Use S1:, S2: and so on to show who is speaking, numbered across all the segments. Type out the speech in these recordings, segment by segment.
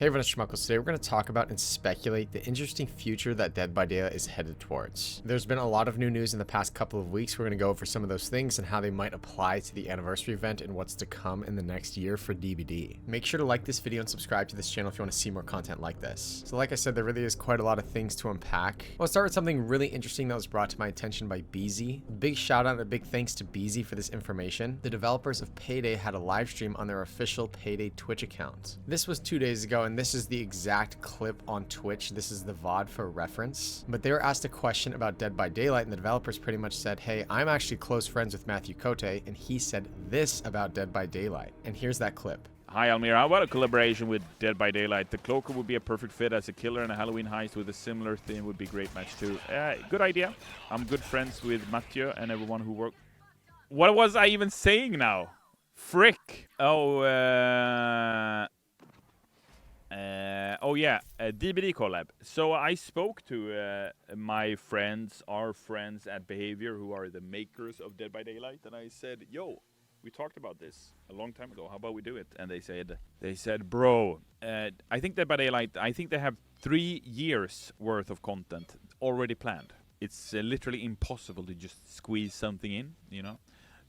S1: Hey everyone, it's Schmuckles. Today we're going to talk about and speculate the interesting future that Dead by Daylight is headed towards. There's been a lot of new news in the past couple of weeks. We're going to go over some of those things and how they might apply to the anniversary event and what's to come in the next year for DBD. Make sure to like this video and subscribe to this channel if you want to see more content like this. So like I said, there really is quite a lot of things to unpack. I'll start with something really interesting that was brought to my attention by BZ. Big shout out and a big thanks to BZ for this information. The developers of Payday had a live stream on their official Payday Twitch account. This was 2 days ago, and this is the exact clip on Twitch. This is the VOD for reference. But they were asked a question about Dead by Daylight, and the developers pretty much said, hey, I'm actually close friends with Matthew Cote, and he said this about Dead by Daylight. And here's that clip.
S2: Hi Almir, how about a collaboration with Dead by Daylight? The Cloaker would be a perfect fit as a killer, and a Halloween heist with a similar theme would be a great match too. Good idea. I'm good friends with Matthew and everyone who worked. What was I even saying now? Frick. Oh yeah, a DBD collab. So I spoke to our friends at Behaviour, who are the makers of Dead by Daylight, and I said, yo, we talked about this a long time ago. How about we do it? And they said, bro, I think Dead by Daylight, I think they have 3 years worth of content already planned. It's literally impossible to just squeeze something in, you know?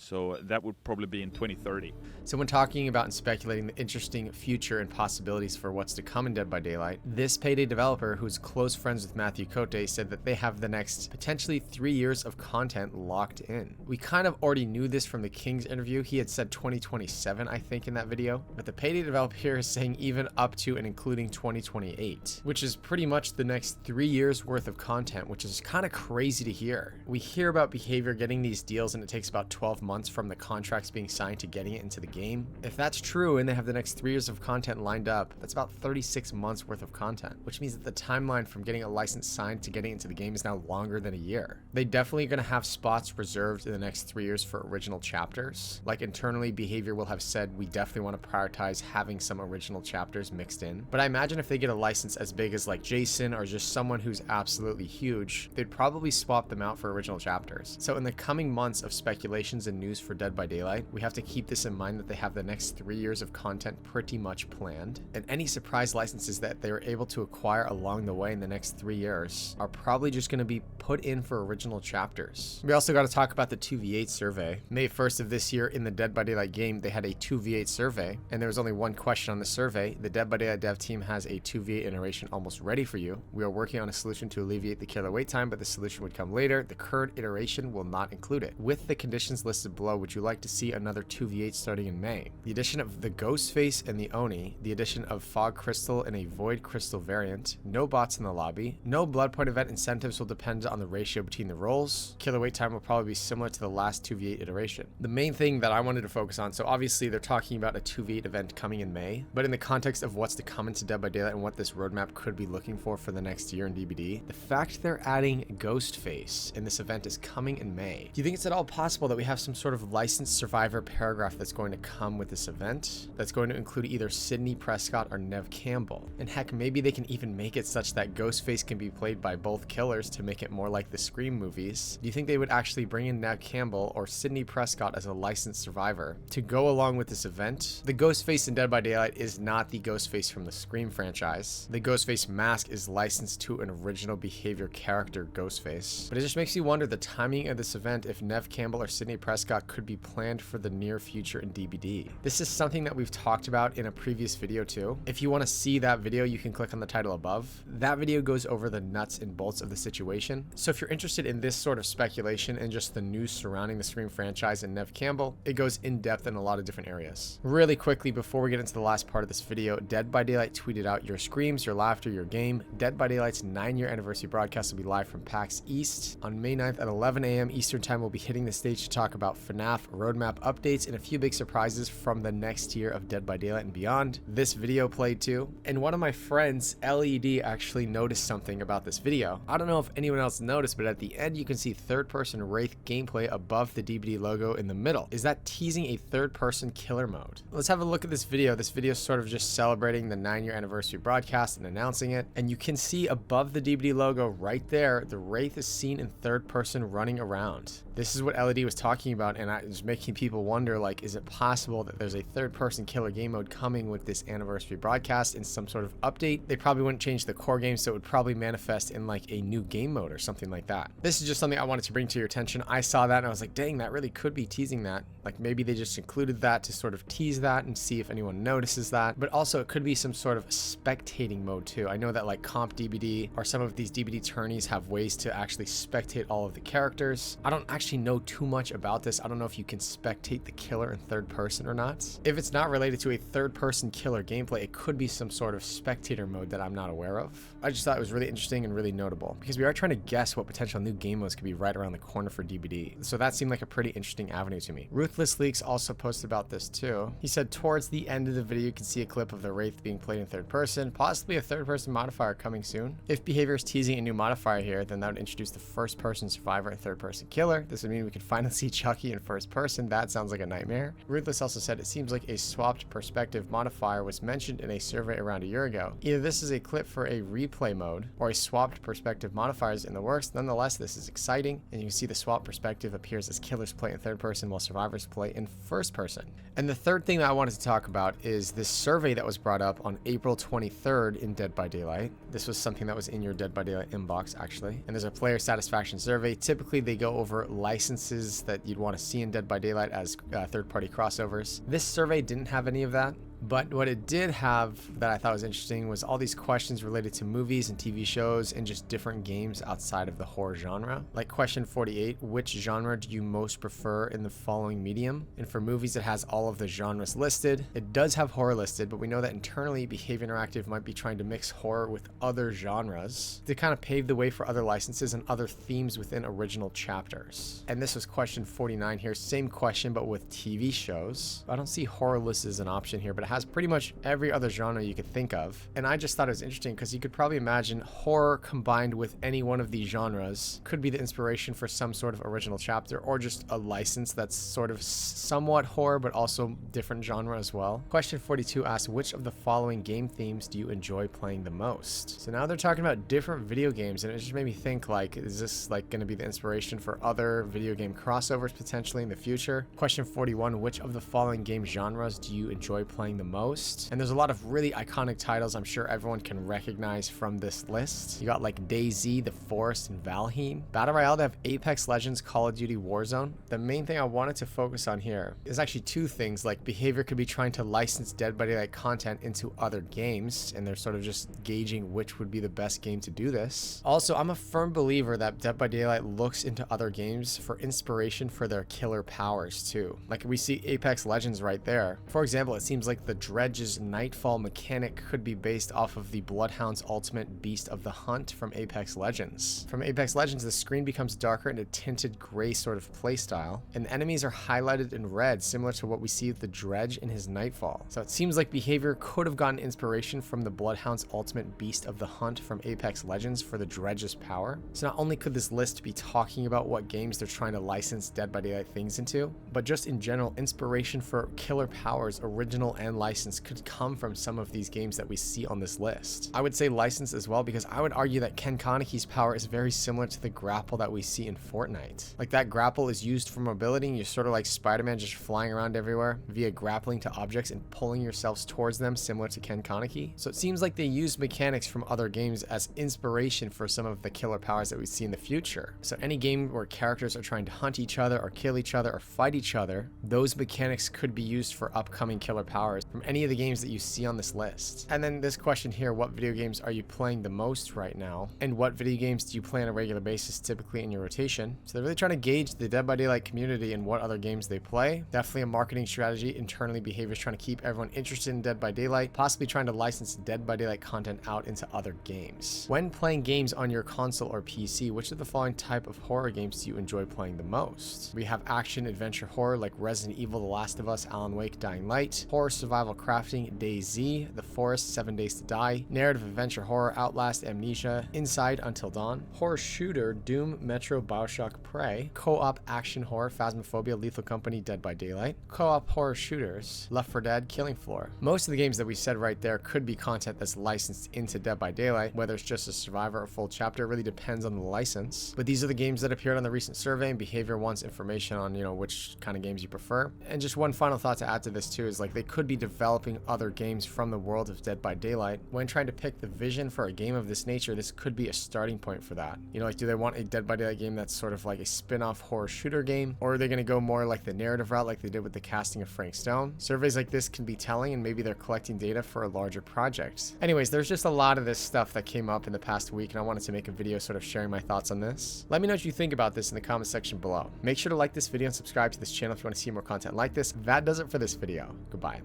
S2: So that would probably be in 2030.
S1: So when talking about and speculating the interesting future and possibilities for what's to come in Dead by Daylight, this Payday developer, who's close friends with Matthew Cote, said that they have the next potentially 3 years of content locked in. We kind of already knew this from the King's interview. He had said 2027, I think, in that video. But the Payday developer here is saying even up to and including 2028, which is pretty much the next 3 years worth of content, which is kind of crazy to hear. We hear about Behaviour getting these deals and it takes about 12 months from the contracts being signed to getting it into the game. If that's true and they have the next 3 years of content lined up, that's about 36 months worth of content, which means that the timeline from getting a license signed to getting into the game is now longer than a year. They definitely going to have spots reserved in the next 3 years for original chapters. Like internally, Behaviour will have said we definitely want to prioritize having some original chapters mixed in. But I imagine if they get a license as big as like Jason or just someone who's absolutely huge, they'd probably swap them out for original chapters. So in the coming months of speculations and news for Dead by Daylight, we have to keep this in mind that they have the next 3 years of content pretty much planned, and any surprise licenses that they were able to acquire along the way in the next 3 years are probably just going to be put in for original chapters. We also got to talk about the 2v8 survey. May 1st of this year in the Dead by Daylight game, they had a 2v8 survey, and there was only one question on the survey. The Dead by Daylight dev team has a 2v8 iteration almost ready for you. We are working on a solution to alleviate the killer wait time, but the solution would come later. The current iteration will not include it. With the conditions listed below, would you like to see another 2v8 starting in May? The addition of the Ghostface and the Oni, the addition of Fog Crystal and a Void Crystal variant, no bots in the lobby, no blood point event incentives will depend on the ratio between the roles. Killer wait time will probably be similar to the last 2v8 iteration. The main thing that I wanted to focus on, so obviously they're talking about a 2v8 event coming in May, but in the context of what's to come into Dead by Daylight and what this roadmap could be looking for the next year in DBD, the fact they're adding Ghostface in this event is coming in May. Do you think it's at all possible that we have some sort of licensed survivor paragraph that's going to come with this event that's going to include either Sidney Prescott or Nev Campbell? And heck, maybe they can even make it such that Ghostface can be played by both killers to make it more like the Scream movies. Do you think they would actually bring in Nev Campbell or Sidney Prescott as a licensed survivor to go along with this event? The Ghostface in Dead by Daylight is not the Ghostface from the Scream franchise. The Ghostface mask is licensed to an original Behaviour character, Ghostface. But it just makes you wonder the timing of this event, if Nev Campbell or Sidney Prescott could be planned for the near future in DBD. This is something that we've talked about in a previous video too. If you want to see that video, you can click on the title above. That video goes over the nuts and bolts of the situation. So if you're interested in this sort of speculation and just the news surrounding the Scream franchise and Nev Campbell, it goes in depth in a lot of different areas. Really quickly, before we get into the last part of this video, Dead by Daylight tweeted out your screams, your laughter, your game. Dead by Daylight's 9-year anniversary broadcast will be live from PAX East. On May 9th at 11 a.m. Eastern Time, we'll be hitting the stage to talk about FNAF roadmap updates and a few big surprises from the next year of Dead by Daylight and beyond. This video played too, and one of my friends, LED, actually noticed something about this video. I don't know if anyone else noticed, but at the end you can see third-person Wraith gameplay above the DBD logo in the middle. Is that teasing a third-person killer mode? Let's have a look at this video. This video is sort of just celebrating the 9-year anniversary broadcast and announcing it, and you can see above the DBD logo right there, the Wraith is seen in third person running around. This is what LED was talking about, and it was making people wonder, like, is it possible that there's a third-person killer game mode coming with this anniversary broadcast in some sort of update? They probably wouldn't change the core game, so it would probably manifest in like a new game mode or something like that. This is just something I wanted to bring to your attention. I saw that and I was like, dang, that really could be teasing that. Like maybe they just included that to sort of tease that and see if anyone notices that. But also it could be some sort of spectating mode too. I know that like comp DBD or some of these DBD tourneys have ways to actually spectate all of the characters. I don't actually know too much about this. I don't know if you can spectate the killer in third person or not. If it's not related to a third person killer gameplay, it could be some sort of spectator mode that I'm not aware of. I just thought it was really interesting and really notable because we are trying to guess what potential new game modes could be right around the corner for DBD. So that seemed like a pretty interesting avenue to me. Ruthless Leaks also posted about this too. He said towards the end of the video you can see a clip of the Wraith being played in third person, possibly a third person modifier coming soon. If Behaviour is teasing a new modifier here, then that would introduce the first person survivor and third person killer. This would mean we could finally see Chucky in first person. That sounds like a nightmare. Ruthless also said it seems like a swapped perspective modifier was mentioned in a survey around a year ago. Either this is a clip for a replay mode or a swapped perspective modifiers in the works. Nonetheless, this is exciting, and you can see the swapped perspective appears as killers play in third person while survivors play in first person. And the third thing that I wanted to talk about is this survey that was brought up on April 23rd in Dead by Daylight. This was something that was in your Dead by Daylight inbox actually. And there's a player satisfaction survey. Typically they go over licenses that you'd want to see in Dead by Daylight as third-party crossovers. This survey didn't have any of that. But what it did have that I thought was interesting was all these questions related to movies and TV shows and just different games outside of the horror genre. Like question 48, which genre do you most prefer in the following medium? And for movies, it has all of the genres listed. It does have horror listed, but we know that internally Behaviour Interactive might be trying to mix horror with other genres to kind of pave the way for other licenses and other themes within original chapters. And this was question 49 here, same question, but with TV shows. I don't see horror listed as an option here, but has pretty much every other genre you could think of. And I just thought it was interesting because you could probably imagine horror combined with any one of these genres could be the inspiration for some sort of original chapter or just a license that's sort of somewhat horror but also different genre as well. Question 42 asks, which of the following game themes do you enjoy playing the most? So now they're talking about different video games, and it just made me think, like, is this like going to be the inspiration for other video game crossovers potentially in the future? Question 41, which of the following game genres do you enjoy playing the most? And there's a lot of really iconic titles I'm sure everyone can recognize from this list. You got like DayZ, The Forest, and Valheim. Battle Royale, they have Apex Legends, Call of Duty Warzone. The main thing I wanted to focus on here is actually two things. Like Behaviour could be trying to license Dead by Daylight content into other games, and they're sort of just gauging which would be the best game to do this. Also, I'm a firm believer that Dead by Daylight looks into other games for inspiration for their killer powers too. Like we see Apex Legends right there. For example, it seems like the Dredge's Nightfall mechanic could be based off of the Bloodhound's ultimate Beast of the Hunt from Apex Legends. From Apex Legends, the screen becomes darker in a tinted gray sort of playstyle, and the enemies are highlighted in red, similar to what we see with the Dredge in his Nightfall. So it seems like Behaviour could have gotten inspiration from the Bloodhound's ultimate Beast of the Hunt from Apex Legends for the Dredge's power. So not only could this list be talking about what games they're trying to license Dead by Daylight things into, but just in general, inspiration for killer powers, original and licensed, could come from some of these games that we see on this list. I would say licensed as well, because I would argue that Ken Kaneki's power is very similar to the grapple that we see in Fortnite. Like that grapple is used for mobility, and you're sort of like Spider-Man, just flying around everywhere via grappling to objects and pulling yourselves towards them, similar to Ken Kaneki. So it seems like they use mechanics from other games as inspiration for some of the killer powers that we see in the future. So any game where characters are trying to hunt each other or kill each other or fight each other, those mechanics could be used for upcoming killer powers from any of the games that you see on this list. And then this question here, what video games are you playing the most right now? And what video games do you play on a regular basis typically in your rotation? So they're really trying to gauge the Dead by Daylight community and what other games they play. Definitely a marketing strategy. Internally, Behaviour is trying to keep everyone interested in Dead by Daylight, possibly trying to license Dead by Daylight content out into other games. When playing games on your console or PC, which of the following type of horror games do you enjoy playing the most? We have action adventure horror like Resident Evil, The Last of Us, Alan Wake, Dying Light, horror survival survival crafting, DayZ, The Forest, 7 Days to Die, narrative adventure horror, Outlast, Amnesia, Inside Until Dawn, horror shooter, Doom, Metro, Bioshock, Prey, co-op action horror, Phasmophobia, Lethal Company, Dead by Daylight, co-op horror shooters, Left 4 Dead, Killing Floor. Most of the games that we said right there could be content that's licensed into Dead by Daylight, whether it's just a survivor or full chapter, it really depends on the license. But these are the games that appeared on the recent survey, and Behaviour wants information on, which kind of games you prefer. And just one final thought to add to this too is like they could be developing other games from the world of Dead by Daylight. When trying to pick the vision for a game of this nature, this could be a starting point for that. Like do they want a Dead by Daylight game that's sort of like a spin-off horror shooter game, or are they going to go more like the narrative route like they did with the casting of Frank Stone? Surveys like this can be telling, and maybe they're collecting data for a larger project. Anyways, there's just a lot of this stuff that came up in the past week, and I wanted to make a video sort of sharing my thoughts on this. Let me know what you think about this in the comment section below. Make sure to like this video and subscribe to this channel if you want to see more content like this. That does it for this video. Goodbye.